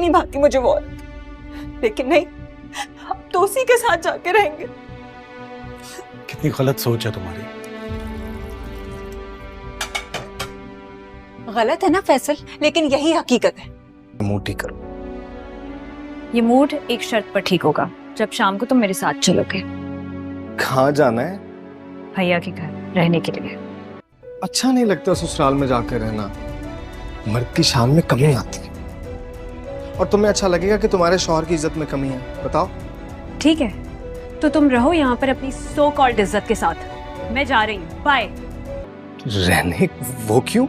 नहीं भाती मुझे वो औरत, लेकिन नहीं, अब तो उसी के साथ जाके रहेंगे। कितनी गलत सोच है तुम्हारी। गलत है ना फैसल, लेकिन यही हकीकत है। मुंह ठीक करो। ये मूड एक शर्त पर ठीक होगा, जब शाम को तुम मेरे साथ चलोगे कहाँ जाना है? भैया के घर रहने के लिए। अच्छा नहीं लगता ससुराल में जाकर रहना, मर्द की शान में कमी आती है। और तुम्हें अच्छा लगेगा कि तुम्हारे शौहर की इज्जत में कमी है? बताओ। ठीक है, तो तुम रहो यहाँ पर अपनी सो कॉल्ड इज्जत के साथ। मैं जा रही हूँ, बाय। रहने? वो क्यों?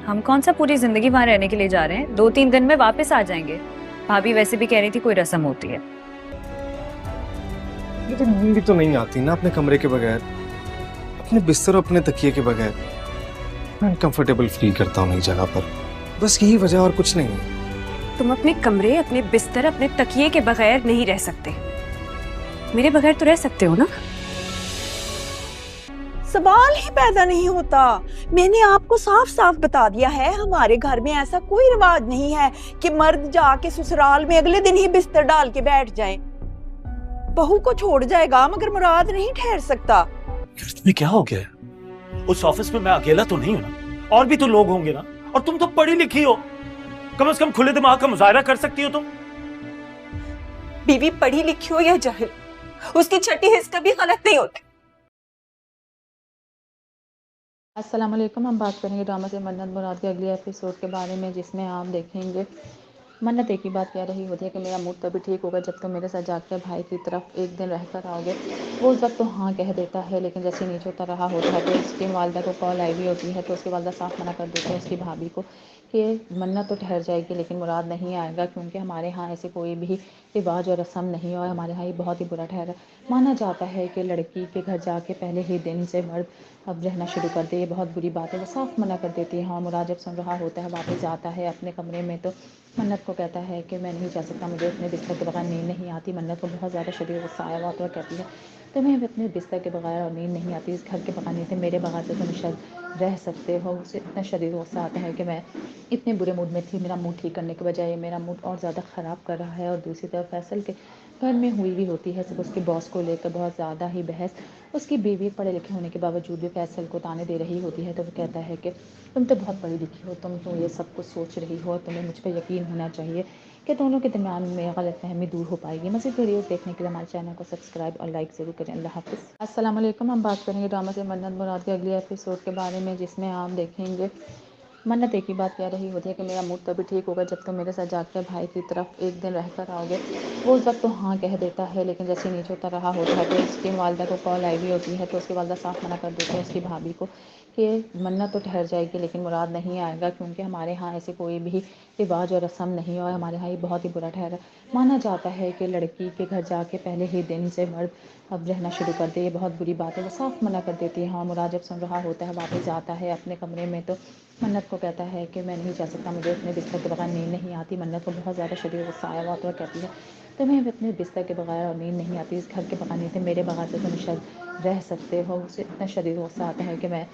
हम कौन सा पूरी जिंदगी वहां रहने के लिए जा रहे हैं, 2-3 दिन में वापस आ जाएंगे। भाभी वैसे भी कह रही थी कोई रस्म होती है। लेकिन नींद भी तो नहीं आती ना अपने कमरे के बगैर, अपने बिस्तर और अपने तकिए के बगैर। मैं अनकंफर्टेबल फील करता हूँ नई जगह पर, बस यही वजह और कुछ नहीं है। तुम अपने कमरे, अपने बिस्तर, अपने तकिए के बगैर नहीं रह सकते। मेरे बगैर तो रह सकते हो ना। सवाल ही पैदा नहीं होता। मैंने आपको साफ साफ बता दिया है, हमारे घर में ऐसा कोई रिवाज नहीं है कि मर्द जाके ससुराल में अगले दिन ही बिस्तर डाल के बैठ जाए। बहू को छोड़ जाएगा मगर मुराद नहीं ठहर सकता। तुम्हें क्या हो गया? उस ऑफिस में मैं अकेला तो नहीं हूं ना, और भी तो लोग होंगे ना। और तुम तो पढ़ी लिखी हो, कम से कम खुले दिमाग का मुजाहरा कर सकती हो तुम। बीवी पढ़ी लिखी हो या जाहिल, उसकी छठी हिस्स कभी गलत नहीं होती। अस्सलाम वालेकुम। हम बात करेंगे ड्रामा से मन्नत मुराद के अगले एपिसोड के बारे में, जिसमें आप देखेंगे मन्नत एक ही बात कह रही होती है कि मेरा मूड तभी ठीक होगा जब तुम मेरे साथ जाकर भाई की तरफ एक दिन रह कर आओगे। वो उस वक्त तो हाँ कह देता है, लेकिन जैसे नीचे उतर रहा होता है तो उसकी वालदा को कॉल आई हुई होती है, तो उसकी वालदा साफ मना कर देती है उसकी भाभी को कि मन्नत तो ठहर जाएगी लेकिन मुराद नहीं आएगा, क्योंकि हमारे यहाँ ऐसे कोई भी रिवाज और रस्म नहीं है और हमारे यहाँ ये बहुत ही बुरा ठहरा। माना जाता है कि लड़की के घर जाके पहले ही दिन से मर्द अब रहना शुरू कर दे, ये बहुत बुरी बात है। वो साफ मना कर देती है। हाँ, मुराद जब सुन रहा होता है वापस जाता है अपने कमरे में, तो मन्नत को कहता है कि मैं नहीं जा सकता, मुझे अपने बिस्तर के बगैर नींद नहीं आती। मन्नत को बहुत ज़्यादा शदीद गुस्सा आया हुआ तो कहती है तुम्हें भी अपने बिस्तर के बगैर और नींद नहीं आती, इस घर के बगैर नहीं थे, मेरे बगैर से तुम शायद रह सकते हो। उसे इतना शदीद गुस्सा आता है कि मैं इतने बुरे मूड में थी, मेरा मूड ठीक करने के बजाय मेरा मूड और ज़्यादा ख़राब कर रहा है। और दूसरी तरफ फैसल के घर में हुई भी होती है सब उसके बॉस को लेकर बहुत ज़्यादा ही बहस। उसकी बीवी पढ़े लिखे होने के बावजूद भी फैसल को ताने दे रही होती है, तो वो कहता है कि तुम तो बहुत पढ़ी लिखी हो, तुम तो ये सब कुछ सोच रही हो, तुम्हें मुझ पर यकीन होना चाहिए कि दोनों के दरमियान में गलतफहमी दूर हो पाएगी। मज़ीद वीडियोस देखने के लिए हमारे चैनल को सब्सक्राइब और लाइक ज़रूर करें। अल्लाह हाफ़िज़। अस्सलाम वालेकुम। हम बात करेंगे ड्रामा से मन्नत मुराद के अगले एपिसोड के बारे में, जिसमें आप देखेंगे मन्नत एक ही बात कह रही होती है कि मेरा मूड तभी ठीक होगा जब तुम मेरे साथ जाकर भाई की तरफ एक दिन रह कर आओगे। वो उस वक्त तो हाँ कह देता है, लेकिन जैसे नीचे उतर रहा होता है तो उसकी वालदा को कॉल आई हुई होती है, तो उसकी वालदा साफ मना कर देती है उसकी भाभी को कि मन्नत तो ठहर जाएगी लेकिन मुराद नहीं आएगा, क्योंकि हमारे यहाँ ऐसे कोई भी रिवाज और रस्म नहीं है और हमारे यहाँ ये बहुत ही बुरा ठहरा। माना जाता है कि लड़की के घर जाके पहले ही दिन से मर्द अब रहना शुरू कर दे, ये बहुत बुरी बात है। वो साफ मना कर देती है। हाँ, मुराद जब सुन रहा होता है वापस जाता है अपने कमरे में, तो मन्नत को कहता है कि मैं नहीं जा सकता, मुझे अपने बिस्तर के बगैर नींद नहीं आती। मन्नत को बहुत ज़्यादा शदीद गुस्सा आया हुआ तो कहती है तुम्हें भी अपने बिस्तर के बगैर और नींद नहीं आती, इस घर के बगैर नहीं थे, मेरे बगैर से तुम शायद रह सकते हो। उसे इतना शदीद गुस्सा आता है कि मैं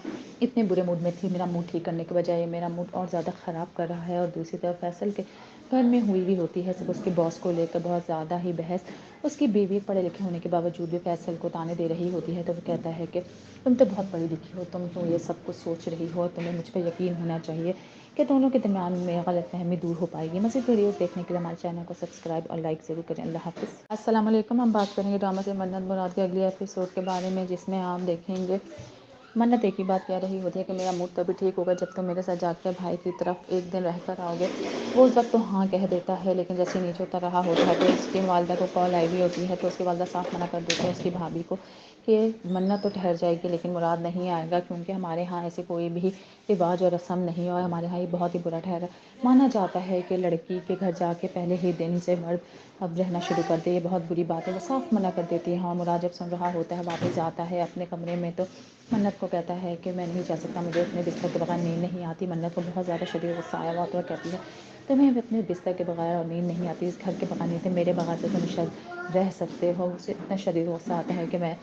इतने बुरे मूड में थी, मेरा मूड ठीक करने के बजाय मेरा मूड और ज़्यादा ख़राब कर रहा है। और दूसरी तरफ फैसल के घर में हुई भी होती है सब उसके बॉस को लेकर बहुत ज़्यादा ही बहस। उसकी बीवी पढ़े लिखे होने के बावजूद भी फैसल को ताने दे रही होती है, तो वो कहता है कि तुम तो बहुत पढ़ी लिखी हो, तुम तो ये सब कुछ सोच रही हो, तुम्हें मुझ पर यकीन होना चाहिए कि दोनों के दरमियान में गलतफहमी दूर हो पाएगी। मज़ीद वीडियोस देखने के लिए हमारे चैनल को सब्सक्राइब और लाइक ज़रूर करें। अल्लाह हाफ़िज़। अस्सलाम वालेकुम। हम बात करेंगे ड्रामा से मन्नत मुराद के अगले एपिसोड के बारे में, जिसमें आप देखेंगे मन्नत एक ही बात कह रही होती है कि मेरा मूड तभी ठीक होगा जब तुम मेरे साथ जाकर भाई की तरफ एक दिन रह कर आओगे। वो उस वक्त तो हाँ कह देता है, लेकिन जैसे नीचे उतर रहा होता है तो उसकी वालदा को कॉल आई हुई होती है, तो उसकी वालदा साफ मना कर देती है उसकी भाभी को कि मन्नत तो ठहर जाएगी लेकिन मुराद नहीं आएगा, क्योंकि हमारे यहाँ ऐसे कोई भी रिवाज और रस्म नहीं है और हमारे यहाँ ये बहुत ही बुरा ठहरा। माना जाता है कि लड़की के घर जाके पहले ही दिन से मर्द अब रहना शुरू कर दे, ये बहुत बुरी बात है। वो साफ मना कर देती है। हाँ, मुराद जब सुन रहा होता है वापस जाता है अपने कमरे में, तो मन्नत को कहता है कि मैं नहीं जा सकता, मुझे अपने बिस्तर के बगैर नींद नहीं आती। मन्नत को बहुत ज़्यादा शदीद गुस्सा आया हुआ तो कहती है تو میں اپنے بستر کے بغیر اور نیند نہیں آتی، اس گھر کے بغیر تھے میرے بغیر سے تم شاید رہ سکتے ہو۔ اسے اتنا شدید غصہ آتا ہے کہ میں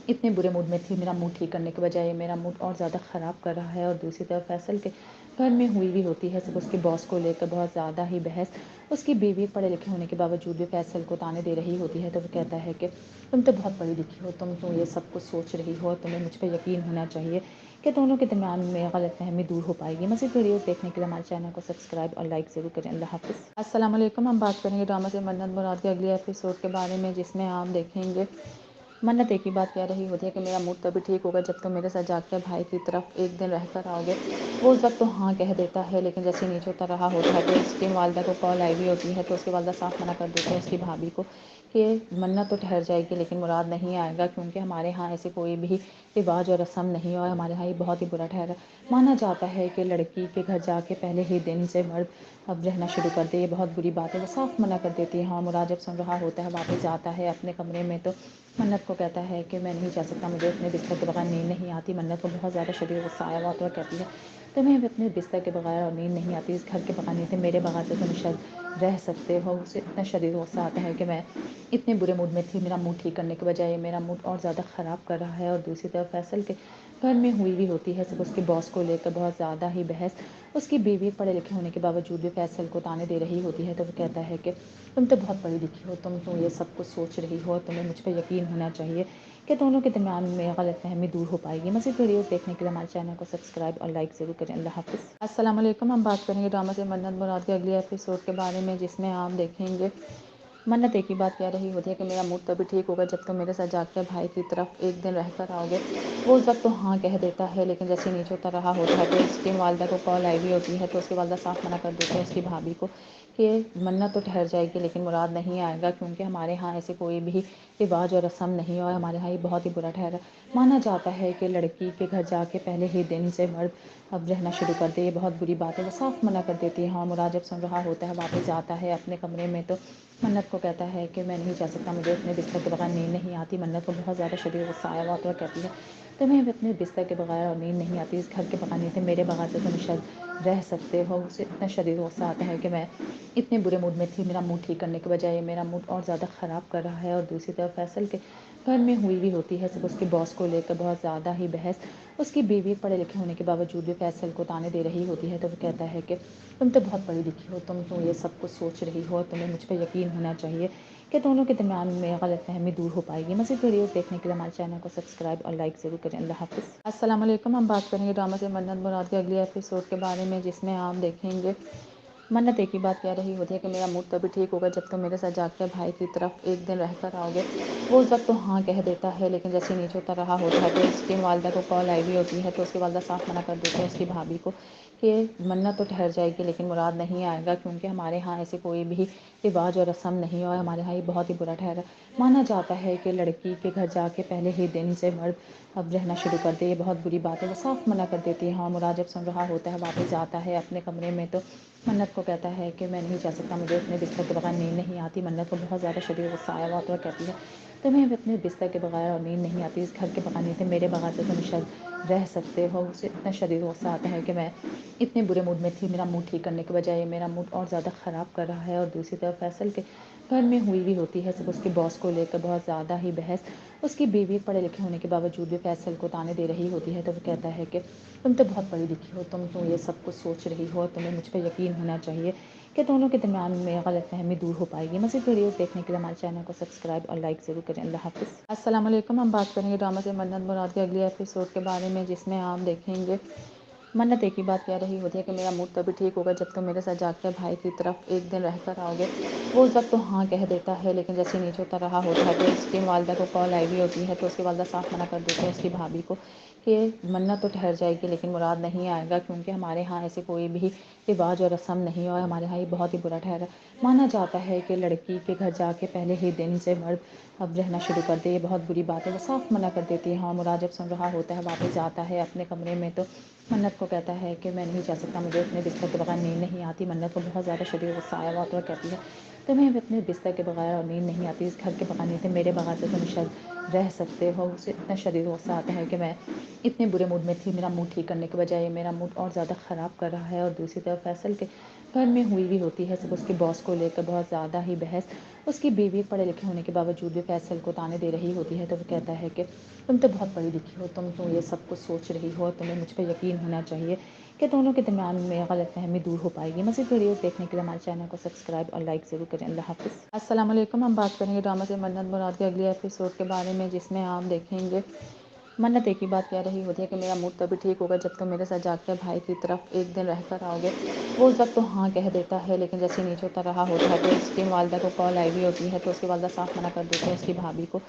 اتنے برے موڈ میں تھی، میرا موڈ ٹھیک کرنے کے بجائے میرا موڈ اور زیادہ خراب کر رہا ہے۔ اور دوسری طرف فیصل کے گھر میں ہوئی بھی ہوتی ہے صرف اس کے باس کو لے کر بہت زیادہ ہی بحث۔ اس کی بیوی پڑھے لکھے ہونے کے باوجود بھی فیصل کو تانے دے رہی ہوتی ہے، تو وہ کہتا ہے کہ تم تو بہت پڑھی لکھی ہو، تم کیوں یہ سب کچھ سوچ رہی ہو، تمہیں مجھ پہ یقین ہونا چاہیے کہ دونوں کے درمیان میں غلط فہمی دور ہو پائے گی۔ مزید ویڈیوز دیکھنے کے لیے ہمارے چینل کو سبسکرائب اور لائک ضرور کریں۔ اللہ حافظ۔ السلام علیکم، ہم بات کریں گے ڈرامہ سے منت مراد کے اگلی ایپیسوڈ کے بارے میں، جس میں آپ دیکھیں گے منت ایک ہی بات کہہ رہی ہوتی ہے کہ میرا موڈ تبھی ٹھیک ہوگا جب تم میرے ساتھ جا کر بھائی کی طرف ایک دن رہ کر آؤ گے۔ وہ اس وقت تو ہاں کہہ دیتا ہے، لیکن جیسے نیچے اتر رہا ہوتا ہے تو اس کی والدہ کو کال آئی ہوئی ہوتی ہے، تو اس کی والدہ صاف منع کر دیتی ہے اس کی بھابھی کو کہ منت تو ٹھہر جائے گی لیکن مراد نہیں آئے گا، کیونکہ ہمارے ہاں ایسی کوئی بھی رواج اور رسم نہیں ہے اور ہمارے ہاں یہ بہت ہی برا ٹھہرا مانا جاتا ہے کہ لڑکی کے گھر جا کے پہلے ہی دن سے مرد اب رہنا شروع کر دے، یہ بہت بری بات ہے۔ وہ صاف منع کر دیتی ہے اور مراد جب سن رہا ہوتا ہے واپس جاتا ہے اپنے کمرے میں، تو منت کو کہتا ہے کہ میں نہیں جا سکتا، مجھے اپنے بستر کے بغیر نیند نہیں آتی۔ منت کو بہت زیادہ شدید غصہ آیا ہوا تو وہ کہتی ہے تمہیں اپنے بستر کے بغیر اور نیند نہیں آتی، اس گھر کے بغیر نہیں تھے میرے بغیر سے تم شاید رہ سکتے ہو۔ اسے اتنا شدید غصہ آتا ہے کہ میں اتنے برے موڈ میں تھی، میرا موڈ ٹھیک کرنے کے بجائے میرا موڈ اور زیادہ خراب کر رہا ہے۔ اور دوسری طرف فیصل کے گھر میں ہوئی بھی ہوتی ہے صرف اس کے باس کو لے کر بہت زیادہ ہی بحث۔ اس کی بیوی پڑھے لکھے ہونے کے باوجود بھی فیصل کو تانے دے رہی ہوتی ہے، تو وہ کہتا ہے کہ تم تو بہت پڑھی لکھی ہو، تم کیوں یہ سب کچھ سوچ رہی ہو، تمہیں مجھ پہ یقین ہونا چاہیے کہ دونوں کے درمیان میں غلط فہمی دور ہو پائے گی۔ مزید ویڈیوز دیکھنے کے لیے ہمارے چینل کو سبسکرائب اور لائک ضرور کریں۔ اللہ حافظ۔ السلام علیکم، ہم بات کریں گے ڈرامہ سے منت مراد کے اگلی ایپیسوڈ کے بارے میں، جس میں آپ دیکھیں گے منت ایک ہی بات کہہ رہی ہوتی ہے کہ میرا موڈ تبھی ٹھیک ہوگا جب تم میرے ساتھ جا کر بھائی کی طرف ایک دن رہ کر آؤ گے۔ وہ اس وقت تو ہاں کہہ دیتا ہے، لیکن جیسے نیچے اتر رہا ہوتا ہے تو اس کی والدہ کو کال آئی ہوئی ہوتی ہے، تو اس کی والدہ صاف منع کر دیتی ہے اس کی بھابھی کو کہ منت تو ٹھہر جائے گی لیکن مراد نہیں آئے گا، کیونکہ ہمارے ہاں ایسی کوئی بھی رواج اور رسم نہیں ہے اور ہمارے ہاں یہ بہت ہی برا ٹھہرا مانا جاتا ہے کہ لڑکی کے گھر جا کے پہلے ہی دن سے مرد اب رہنا شروع کر دے، یہ بہت بری بات ہے۔ وہ صاف منع کر دیتی ہے اور مراد جب سن رہا ہوتا ہے واپس جاتا ہے اپنے کمرے میں، تو منت کو کہتا ہے کہ میں نہیں جا سکتا، مجھے اپنے بستر کے بغیر نیند نہیں آتی۔ منت کو بہت زیادہ شدید غصہ آیا ہوا تو وہ کہتی ہے تمہیں اپنے بستر کے بغیر اور نیند نہیں آتی، اس گھر کے بغیر نہیں تھے میرے بغیر سے تم شاید رہ سکتے ہو۔ اسے اتنا شدید غصہ آتا ہے کہ میں اتنے برے موڈ میں تھی، میرا موڈ ٹھیک کرنے کے بجائے میرا موڈ اور زیادہ خراب کر رہا ہے۔ اور دوسری طرف فیصل کے گھر میں ہوئی بھی ہوتی ہے صرف اس کے باس کو لے کر بہت زیادہ ہی بحث۔ اس کی بیوی پڑھے لکھے ہونے کے باوجود بھی فیصل کو تانے دے رہی ہوتی ہے، تو وہ کہتا ہے کہ تم تو بہت پڑھی لکھی ہو، تم کیوں یہ سب کچھ سوچ رہی ہو، تمہیں مجھ پہ یقین ہونا چاہیے کہ دونوں کے درمیان میں غلط فہمی دور ہو پائے گی۔ مزید ویڈیوز دیکھنے کے لیے ہمارے چینل کو سبسکرائب اور لائک ضرور کریں۔ اللہ حافظ۔ السلام علیکم، ہم بات کریں گے ڈرامہ سے منت مراد کے اگلی ایپیسوڈ کے بارے میں، جس میں آپ دیکھیں گے منت ایک ہی بات کہہ رہی ہوتی ہے کہ میرا موڈ تبھی ٹھیک ہوگا جب تم میرے ساتھ جا کر بھائی کی طرف ایک دن رہ کر آؤ گے۔ وہ اس وقت تو ہاں کہہ دیتا ہے، لیکن جیسے نیچے اتر رہا ہوتا ہے تو اس کی والدہ کو کال آئی ہوئی ہوتی ہے، تو اس کی والدہ صاف منع کر دیتی ہے اس کی بھابھی کو کہ منت تو ٹھہر جائے گی لیکن مراد نہیں آئے گا، کیونکہ ہمارے ہاں ایسی کوئی بھی رواج اور رسم نہیں ہے اور ہمارے ہاں یہ بہت ہی برا ٹھہرا مانا جاتا ہے کہ لڑکی کے گھر جا کے پہلے ہی دن سے مرد اب رہنا شروع کر دے، یہ بہت بری بات ہے۔ وہ صاف منع کر دیتی ہے اور مراد جب سن رہا ہوتا ہے واپس جاتا ہے اپنے کمرے میں، تو منت کو کہتا ہے کہ میں نہیں جا سکتا، مجھے اپنے بستر کے بغیر نیند نہیں آتی۔ منت کو بہت زیادہ شدید غصہ آیا ہوا تو وہ کہتی ہے تمہیں اپنے بستر کے بغیر اور نیند نہیں آتی، اس گھر کے بغیر نہیں تھے میرے بغیر سے تم شاید رہ سکتے ہو۔ اسے اتنا شدید غصہ آتا ہے کہ میں اتنے برے موڈ میں تھی، میرا موڈ ٹھیک کرنے کے بجائے میرا موڈ اور زیادہ خراب کر رہا ہے۔ اور دوسری طرف فیصل کے گھر میں ہوئی بھی ہوتی ہے صرف اس کے باس کو لے کر بہت زیادہ ہی بحث۔ اس کی بیوی پڑھے لکھے ہونے کے باوجود بھی فیصل کو تانے دے رہی ہوتی ہے، تو وہ کہتا ہے کہ تم تو بہت پڑھی لکھی ہو، تم کیوں یہ سب کچھ سوچ رہی ہو، تمہیں مجھ پہ یقین ہونا چاہیے کہ دونوں کے درمیان میں غلط فہمی دور ہو پائے گی۔ مزید ویڈیوز دیکھنے کے لیے ہمارے چینل کو سبسکرائب اور لائک ضرور کریں۔ اللہ حافظ۔ السلام علیکم، ہم بات کریں گے ڈرامہ سے منت مراد کے اگلی ایپیسوڈ کے بارے میں، جس میں آپ دیکھیں گے منت ایک ہی بات کہہ رہی ہوتی ہے کہ میرا موڈ تبھی ٹھیک ہوگا جب تم میرے ساتھ جا کر بھائی کی طرف ایک دن رہ کر آؤ گے۔ وہ اس وقت تو ہاں کہہ دیتا ہے، لیکن جیسے نیچے اتر رہا ہوتا ہے تو اس کی والدہ کو کال آئی ہوئی ہوتی ہے، تو اس کی والدہ صاف منع کر دیتی ہے اس کی بھابھی کو کہ منت تو ٹھہر جائے گی لیکن مراد نہیں آئے گا، کیونکہ ہمارے ہاں ایسی کوئی بھی رواج اور رسم نہیں ہے اور ہمارے ہاں یہ بہت ہی برا ٹھہرا مانا جاتا ہے کہ لڑکی کے گھر جا کے پہلے ہی دن سے مرد اب رہنا شروع کر دے، یہ بہت بری بات ہے۔ وہ صاف منع کر دیتی ہے اور مراد جب سن رہا ہوتا ہے واپس جاتا ہے اپنے کمرے میں، تو منت کو کہتا ہے کہ میں نہیں جا سکتا، مجھے اپنے بستر کے بغیر نیند نہیں آتی۔ منت کو بہت زیادہ شدید غصہ آیا ہوا تو وہ کہتی ہے تمہیں اپنے بستر کے بغیر اور نیند نہیں آتی، اس گھر کے بغیر نہیں تھے میرے بغیر سے تم شاید رہ سکتے ہو۔ اسے اتنا شدید غصہ آتا ہے کہ میں اتنے برے موڈ میں تھی، میرا موڈ ٹھیک کرنے کے بجائے میرا موڈ اور زیادہ خراب کر رہا ہے۔ اور دوسری طرف فیصل کے घर में हुई भी होती है, सिर्फ उसके बॉस को लेकर बहुत ज़्यादा ही बहस। उसकी बीवी पढ़े लिखे होने के बावजूद भी फैसल को ताने दे रही होती है, तो वो कहता है कि तुम तो बहुत पढ़ी लिखी हो, तुम तो ये सब कुछ सोच रही हो, तुम्हें मुझ पर यकीन होना चाहिए कि दोनों के दरमियान में गलतफहमी दूर हो पाएगी। मज़ीद वीडियोस देखने के लिए हमारे चैनल को सब्सक्राइब और लाइक ज़रूर करें। अल्लाह हाफ़िज़। अस्सलाम वालेकुम। हम बात करेंगे ड्रामा से मन्नत मुराद के अगले एपिसोड के बारे में, जिसमें आप देखेंगे मन्नत एक ही बात कह रही होती है कि मेरा मूड तभी ठीक होगा जब तुम मेरे साथ जाकर भाई की तरफ एक दिन रह कर आओगे। वो उस वक्त तो हाँ कह देता है, लेकिन जैसे नीचे उतर रहा होता है तो उसकी वालदा को कॉल आई हुई होती है, तो उसकी वालदा साफ मना कर देती है उसकी भाभी को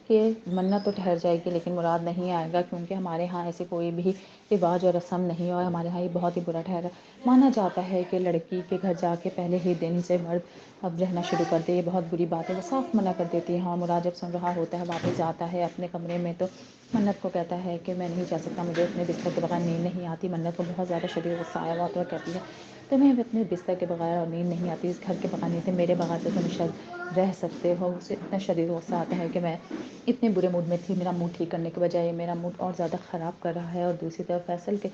कि मन्नत तो ठहर जाएगी लेकिन मुराद नहीं आएगा, क्योंकि हमारे यहाँ ऐसे कोई भी रिवाज और रस्म नहीं है और हमारे यहाँ ये बहुत ही बुरा ठहरा। माना जाता है कि लड़की के घर जाके पहले ही दिन से मर्द अब रहना शुरू कर दे, ये बहुत बुरी बात है। वो साफ मना कर देती है। हाँ, मुराद जब सुन रहा होता है वापस जाता है अपने कमरे में, तो मन्नत को कहता है कि मैं नहीं जा सकता, मुझे अपने बिस्तर के बगैर नींद नहीं आती। मन्नत को बहुत ज़्यादा शदीद गुस्सा आया हुआ तो कहती है तुम्हें अपने बिस्तर के बगैर और नींद नहीं आती, इस घर के बगैर नहीं थे, मेरे बगैर से तुम शायद रह सकते हो। उसे इतना शदीद गुस्सा आता है कि मैं इतने बुरे मूड में थी, मेरा मूड ठीक करने के बजाय मेरा मूड और ज़्यादा ख़राब कर रहा है। और दूसरी तरफ फैसल के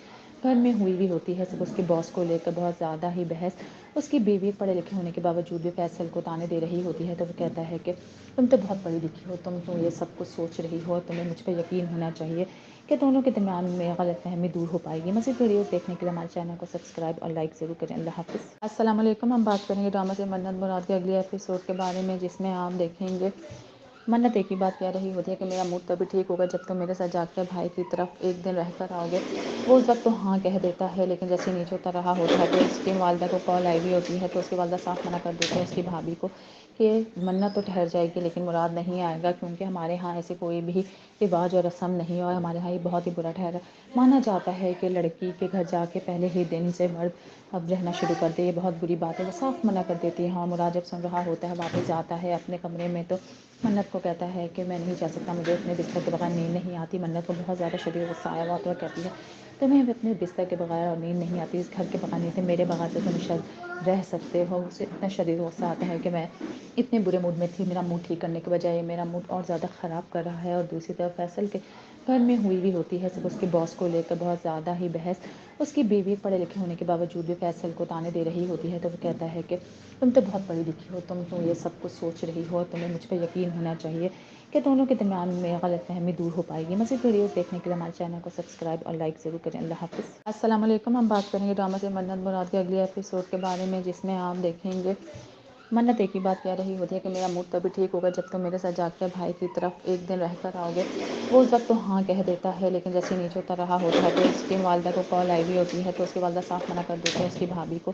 घर में हुई भी होती है, सिर्फ उसके बॉस को लेकर बहुत ज़्यादा ही बहस। उसकी बीवी पढ़े लिखे होने के बावजूद भी फैसल को ताने दे रही होती है, तो वो कहता है कि तुम तो बहुत पढ़ी लिखी हो, तुम तो ये सब कुछ सोच रही हो, तुम्हें मुझ पर यकीन होना चाहिए कि दोनों के दरमियान में गलतफहमी दूर हो पाएगी। मज़ीद वीडियोस देखने के लिए हमारे चैनल को सब्सक्राइब और लाइक ज़रूर करें। अल्लाह हाफ़िज़। अस्सलाम वालेकुम। हम बात करेंगे ड्रामा से मन्नत मुराद के अगले एपिसोड के बारे में, जिसमें आप देखेंगे मन्नत एक ही बात कह रही होती है कि मेरा मूड तभी ठीक होगा जब तुम मेरे साथ जाकर भाई की तरफ एक दिन रह कर आओगे। वो उस वक्त तो हाँ कह देता है, लेकिन जैसे नीचे उतर रहा होता है तो उसकी वालदा को कॉल आई हुई होती है, तो उसकी वालदा साफ मना कर देती है उसकी भाभी को कि मन्नत तो ठहर जाएगी लेकिन मुराद नहीं आएगा, क्योंकि हमारे यहाँ ऐसे कोई भी रिवाज और रस्म नहीं है और हमारे यहाँ ये बहुत ही बुरा ठहरा। माना जाता है कि लड़की के घर जाके पहले ही दिन से मर्द अब रहना शुरू कर दे, ये बहुत बुरी बात है। वो साफ मना कर देती है। हाँ, मुराद जब सुन रहा होता है वापस जाता है अपने कमरे में, तो मन्नत को कहता है कि मैं नहीं जा सकता, मुझे अपने बिस्तर के बगैर नींद नहीं आती। मन्नत को बहुत ज़्यादा शदीद गुस्सा आया हुआ तो कहती है तुम्हें अपने बिस्तर के बगैर और नींद नहीं आती, इस घर के बगैर नहीं थे, मेरे बगैर से तुम शायद रह सकते हो। उसे इतना शदीद गुस्सा आता है कि मैं इतने बुरे मूड में थी, मेरा मूड ठीक करने के बजाय मेरा मूड और ज़्यादा ख़राब कर रहा है। और दूसरी तरफ फैसल के घर में हुई भी होती है, सिर्फ उसके बॉस को लेकर बहुत ज़्यादा ही बहस। उसकी बीवी पढ़े लिखे होने के बावजूद भी फैसल को ताने दे रही होती है, तो वो कहता है कि तुम तो बहुत पढ़ी लिखी हो, तुम तो ये सब कुछ सोच रही हो, तुम्हें मुझ पर यकीन होना चाहिए कि दोनों के दरमियान में गलतफहमी दूर हो पाएगी। मज़ीद वीडियोस देखने के लिए हमारे चैनल को सब्सक्राइब और लाइक ज़रूर करें। अल्लाह हाफ़िज़। अस्सलाम वालेकुम। हम बात करेंगे ड्रामा से मन्नत मुराद के अगले एपिसोड के बारे में, जिसमें आप देखेंगे मन्नत एक ही बात कह रही होती है कि मेरा मूड तभी ठीक होगा जब तुम मेरे साथ जाकर भाई की तरफ एक दिन रह कर आओगे। वो उस वक्त तो हाँ कह देता है, लेकिन जैसे नीचे उतर रहा होता है तो उसकी वालदा को कॉल आई हुई होती है, तो उसकी वालदा साफ मना कर देती है उसकी भाभी को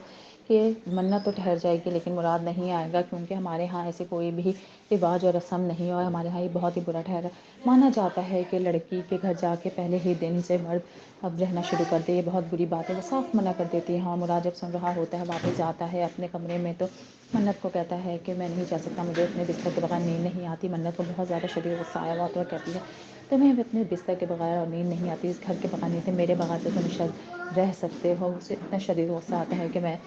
कि मन्नत तो ठहर जाएगी लेकिन मुराद नहीं आएगा, क्योंकि हमारे यहाँ ऐसे कोई भी रिवाज और रस्म नहीं है और हमारे यहाँ ये बहुत ही बुरा ठहरा। माना जाता है कि लड़की के घर जाके पहले ही दिन से मर्द अब रहना शुरू कर दे, ये बहुत बुरी बात है। वो साफ मना कर देती है। हाँ, मुराद जब सुन रहा होता है वापस जाता है अपने कमरे में, तो मन्नत को कहता है कि मैं नहीं जा सकता, मुझे अपने बिस्तर के बगैर नींद नहीं आती। मन्नत को बहुत ज़्यादा शदीद गुस्सा आया हुआ तो कहती है तुम्हें अपने बिस्तर के बगैर और नींद नहीं आती, इस घर के बगैर नहीं थे, मेरे बगैर से तुम शायद रह सकते हो। उसे इतना शदीद गुस्सा आता है कि मैं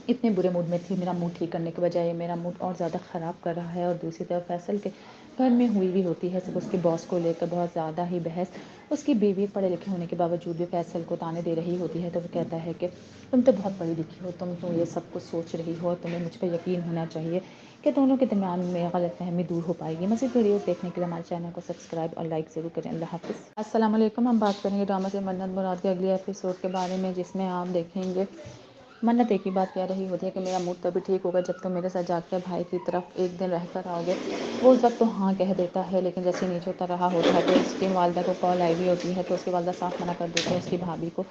इतने बुरे मूड में थी, मेरा मूड ठीक करने के बजाय मेरा मूड और ज़्यादा ख़राब कर रहा है। और दूसरी तरफ फैसल के घर में हुई भी होती है, सिर्फ उसके बॉस को लेकर बहुत ज़्यादा ही बहस। उसकी बीवी पढ़े लिखे होने के बावजूद भी फैसल को ताने दे रही होती है, तो वो कहता है कि तुम तो बहुत पढ़ी लिखी हो, तुम तो ये सब कुछ सोच रही हो, तुम्हें मुझ पर यकीन होना चाहिए कि दोनों के दरमियान में गलतफहमी दूर हो पाएगी। मज़ीद वीडियोस देखने के लिए हमारे चैनल को सब्सक्राइब और लाइक ज़रूर करें। अल्लाह हाफ़िज़। अस्सलाम वालेकुम। हम बात करेंगे ड्रामा से मन्नत मुराद के अगले एपिसोड के बारे में, जिसमें आप देखेंगे मन्नत एक ही बात कह रही होती है कि मेरा मूड तभी ठीक होगा जब तुम मेरे साथ जाकर भाई की तरफ एक दिन रह कर आओगे। वो उस वक्त तो हाँ कह देता है, लेकिन जैसे नीचे उतर रहा होता है तो उसकी वालदा को कॉल आई हुई होती है, तो उसकी वालदा साफ मना कर देती है उसकी भाभी को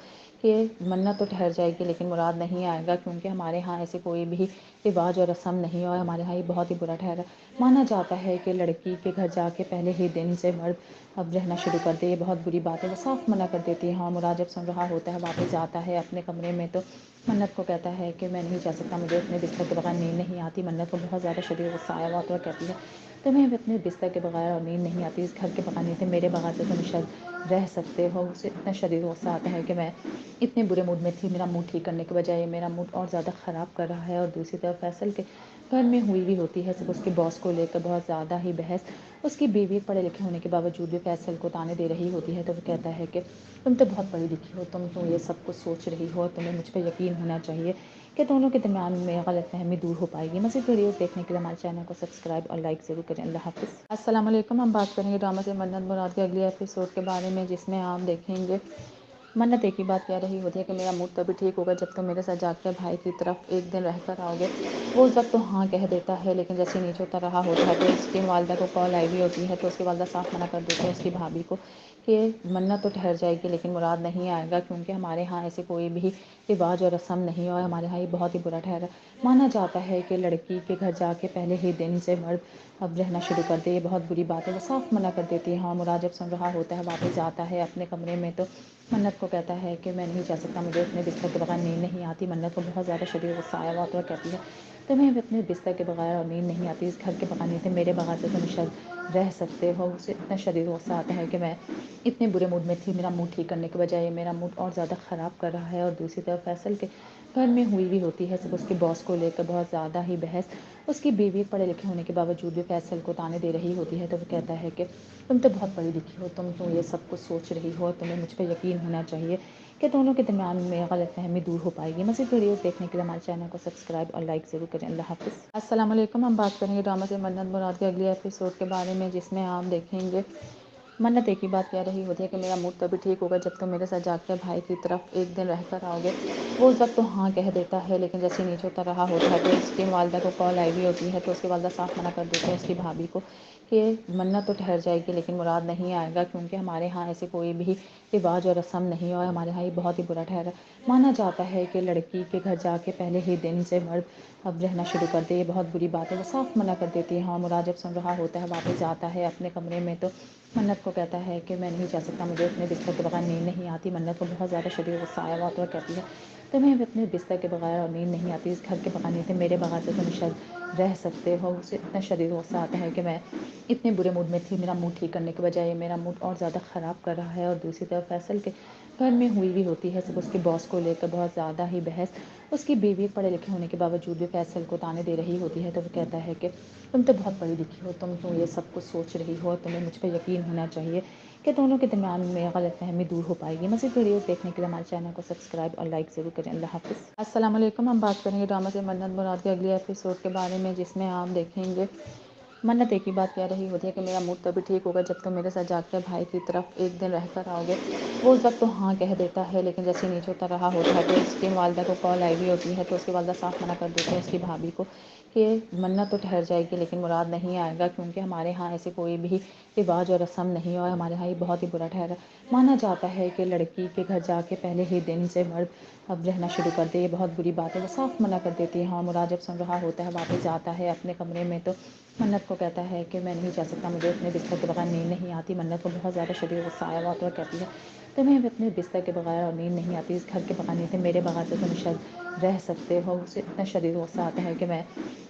कि मन्नत तो ठहर जाएगी लेकिन मुराद नहीं आएगा, क्योंकि हमारे यहाँ ऐसे कोई भी रिवाज और रस्म नहीं है और हमारे यहाँ ये बहुत ही बुरा ठहरा। माना जाता है कि लड़की के घर जाके पहले ही दिन से मर्द अब रहना शुरू कर दे, ये बहुत बुरी बात है। वो साफ मना कर देती है। हाँ, मुराद जब सुन रहा होता है वापस जाता है अपने कमरे में, तो मन्नत को कहता है कि मैं नहीं जा सकता, मुझे अपने बिस्तर के बगैर नींद नहीं आती। मन्नत को बहुत ज़्यादा शदीद गुस्सा आया हुआ तो कहती है तुम्हें अपने बिस्तर के बगैर और नींद नहीं आती, इस घर के बगैर नहीं थे, मेरे बगैर से तुम शायद रह सकते हो। उसे इतना शदीद गुस्सा आता है कि मैं इतने बुरे मूड में थी, मेरा मूड ठीक करने के बजाय मेरा मूड और ज़्यादा ख़राब कर रहा है। और दूसरी तरफ फैसल के घर में हुई भी होती है, सिर्फ उसके बॉस को लेकर बहुत ज़्यादा ही बहस। اس کی بیوی پڑھے لکھے ہونے کے باوجود بھی فیصل کو تانے دے رہی ہوتی ہے تو وہ کہتا ہے کہ تم تو بہت پڑھی لکھی ہو، تم کیوں یہ سب کچھ سوچ رہی ہو، تمہیں مجھ پہ یقین ہونا چاہیے کہ دونوں کے درمیان میں غلط فہمی دور ہو پائے گی۔ مزید ویڈیوز دیکھنے کے لیے ہمارے چینل کو سبسکرائب اور لائک ضرور کریں۔ اللہ حافظ۔ السلام علیکم، ہم بات کریں گے ڈرامہ سے منت مراد کے اگلی ایپیسوڈ کے بارے میں، جس میں آپ دیکھیں گے منت ایک ہی بات کہہ رہی ہوتی ہے کہ میرا موڈ تبھی ٹھیک ہوگا جب تم میرے ساتھ جا کر بھائی کی طرف ایک دن رہ کر آؤ گے۔ وہ اس وقت تو ہاں کہہ دیتا ہے، لیکن جیسے نیچے اتر رہا ہوتا ہے تو اس کی والدہ کو کال آئی ہوئی ہوتی ہے تو اس کی والدہ صاف منع کر دیتی ہے اس کی بھابھی کو کہ منت تو ٹھہر جائے گی لیکن مراد نہیں آئے گا، کیونکہ ہمارے ہاں ایسے کوئی بھی رواج اور رسم نہیں ہے اور ہمارے ہاں یہ بہت ہی برا ٹھہرا مانا جاتا ہے کہ لڑکی کے گھر جا کے پہلے ہی دن سے مرد اب رہنا شروع کر دے، یہ بہت بری بات ہے۔ وہ صاف منع کر دیتی ہے۔ ہاں، مراد جب سن رہا ہوتا ہے واپس جاتا ہے اپنے کمرے میں تو منت کو کہتا ہے کہ میں نہیں جا سکتا، مجھے اپنے بستر کے بغیر نیند نہیں آتی۔ منت کو بہت زیادہ شدید غصہ آیا ہوا تو وہ کہتی ہے تمہیں اپنے بستر کے بغیر اور نیند نہیں آتی، اس گھر کے بغیر نیند، میرے بغیر تو تم شاید رہ سکتے ہو۔ اسے اتنا شدید غصہ آتا ہے کہ میں اتنے برے موڈ میں تھی، میرا موڈ ٹھیک کرنے کے بجائے میرا موڈ اور زیادہ خراب کر رہا ہے۔ اور دوسری طرف فیصل کے گھر میں ہوئی بھی ہوتی ہے سب اس کے باس کو لے کر بہت زیادہ ہی بحث۔ اس کی بیوی پڑھے لکھے ہونے کے باوجود بھی فیصل کو تانے دے رہی ہوتی ہے تو وہ کہتا ہے کہ تم تو بہت پڑھی لکھی ہو، تم کیوں یہ سب کچھ سوچ رہی ہو، تمہیں مجھ پہ یقین ہونا چاہیے کہ دونوں کے درمیان میں غلط فہمی دور ہو پائے گی۔ مزید ویڈیوز دیکھنے کے لیے ہمارے چینل کو سبسکرائب اور لائک ضرور کریں۔ اللہ حافظ۔ السلام علیکم، ہم بات کریں گے ڈرامہ سے منت مراد کے اگلی ایپیسوڈ کے بارے میں، جس میں آپ دیکھیں گے منت ایک ہی بات کہہ رہی ہوتی ہے کہ میرا موڈ تبھی ٹھیک ہوگا جب تم میرے ساتھ جا کر بھائی کی طرف ایک دن رہ کر آؤ گے۔ وہ اس وقت تو ہاں کہہ دیتا ہے، لیکن جیسے نیچے اتر رہا ہوتا ہے تو اس کی والدہ کو کال آئی ہوئی ہوتی ہے تو اس کی والدہ صاف منع کر دیتی ہے اس کی بھابھی کو کہ منت تو ٹھہر جائے گی لیکن مراد نہیں آئے گا، کیونکہ ہمارے ہاں ایسے کوئی بھی رواج اور رسم نہیں ہے اور ہمارے ہاں یہ بہت ہی برا ٹھہرا مانا جاتا ہے کہ لڑکی کے گھر جا کے پہلے ہی دن سے مرد اب رہنا شروع کر دے، یہ بہت بری بات ہے۔ وہ صاف منع کر دیتی ہے۔ ہاں، مراد جب سن رہا ہوتا ہے واپس جاتا ہے اپنے کمرے میں تو منت کو کہتا ہے کہ میں نہیں جا سکتا، مجھے اپنے بستر کے بغیر نیند نہیں آتی۔ منت کو بہت زیادہ شدید غصہ آیا ہوا تو وہ کہتی ہے تمہیں اپنے بستر کے بغیر اور نیند نہیں آتی، اس گھر کے بغیر نیند، میرے بغیر تو تم شاید رہ سکتے ہو۔ اسے اتنا شدید غصہ آتا ہے کہ میں اتنے برے موڈ میں تھی، میرا موڈ ٹھیک کرنے کے بجائے میرا موڈ اور زیادہ خراب کر رہا ہے۔ اور دوسری طرف فیصل کے گھر میں ہوئی بھی ہوتی ہے سب اس کے باس کو لے کر بہت زیادہ ہی بحث۔ اس کی بیوی پڑھے لکھے ہونے کے باوجود بھی فیصل کو تانے دے رہی ہوتی ہے تو وہ کہتا ہے کہ تم تو بہت پڑھی لکھی ہو، تم کیوں یہ سب کچھ سوچ رہی ہو، تمہیں مجھ پہ یقین ہونا چاہیے کہ دونوں کے درمیان میں غلط فہمی دور ہو پائے گی۔ مزید ویڈیوز دیکھنے کے لیے ہمارے چینل کو سبسکرائب اور لائک ضرور کریں۔ اللہ حافظ۔ السلام علیکم، ہم بات کریں گے ڈرامہ سے منت مراد کے اگلی ایپیسوڈ کے بارے میں، جس میں آپ دیکھیں گے منت ایک ہی بات کہہ رہی ہوتی ہے کہ میرا موڈ تبھی ٹھیک ہوگا جب تم میرے ساتھ جا کر بھائی کی طرف ایک دن رہ کر آؤ گے۔ وہ اس وقت تو ہاں کہہ دیتا ہے، لیکن جیسے نیچے اتر رہا ہوتا ہے تو اس کی والدہ کو کال آئی ہوئی ہوتی ہے تو اس کی والدہ صاف منع کر دیتی ہے اس کی بھابھی کو کہ منت تو ٹھہر جائے گی لیکن مراد نہیں آئے گا، کیونکہ ہمارے ہاں ایسے کوئی بھی رواج اور رسم نہیں ہے اور ہمارے ہاں یہ بہت ہی برا ٹھہرا مانا جاتا ہے کہ لڑکی کے گھر جا کے پہلے ہی دن سے مرد اب رہنا شروع کر دے، یہ بہت بری بات ہے۔ وہ صاف منع کر دیتی ہے۔ ہاں، مراد جب سن رہا ہوتا ہے واپس جاتا ہے اپنے کمرے میں تو منت کو کہتا ہے کہ میں نہیں جا سکتا، مجھے اپنے بستر کے بغیر نیند نہیں آتی۔ منت کو بہت زیادہ شدید غصہ آیا ہوا تو وہ کہتی ہے تمہیں اپنے بستر کے بغیر اور نیند نہیں آتی، اس گھر کے بغیر نیند، میرے بغیر تو تم شاید رہ سکتے ہو۔ اسے اتنا شدید غصہ آتا ہے کہ میں